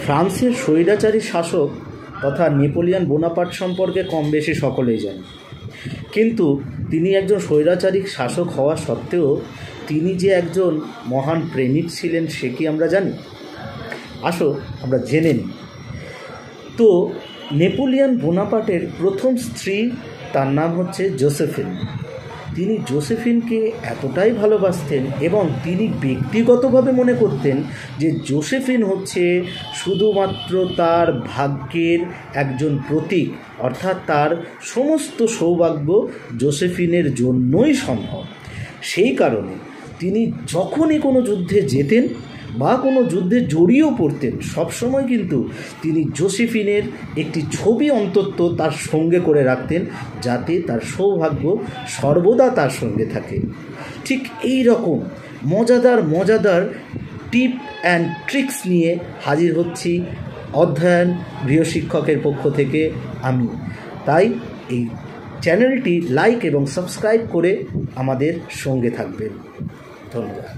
ফ্রান্সের স্বৈরাচারী শাসক তথা নেপোলিয়ন বোনাপার্ট সম্পর্কে কম বেশি সকলেই জানে, কিন্তু তিনি একজন স্বৈরাচারী শাসক হওয়া সত্ত্বেও তিনি যে একজন মহান প্রেমিক ছিলেন সে কি আমরা জানি? আসো আমরা জেনে নিই। তো নেপোলিয়ন বোনাপার্টের প্রথম স্ত্রী, তার নাম হচ্ছে জোসেফিন। তিনি জোসেফিনকে এতটাই ভালোবাসতেন এবং তিনি ব্যক্তিগতভাবে মনে করতেন যে জোসেফিন হচ্ছে শুধুমাত্র তার ভাগ্যের একজন প্রতীক, অর্থাৎ তার সমস্ত সৌভাগ্য জোসেফিনের জন্যই সম্ভব। সেই কারণে তিনি যখনই কোনো যুদ্ধে যেতেন বা কোনো যুদ্ধে জড়িয়েও পড়তেন, সবসময় কিন্তু তিনি জোসেফিনের একটি ছবি অন্তত তার সঙ্গে করে রাখতেন, যাতে তার সৌভাগ্য সর্বদা তার সঙ্গে থাকে। ঠিক এই রকম মজাদার টিপ অ্যান্ড ট্রিক্স নিয়ে হাজির হচ্ছি অধ্যয়ন গৃহশিক্ষকের পক্ষ থেকে আমি। তাই এই চ্যানেলটি লাইক এবং সাবস্ক্রাইব করে আমাদের সঙ্গে থাকবেন। ধন্যবাদ।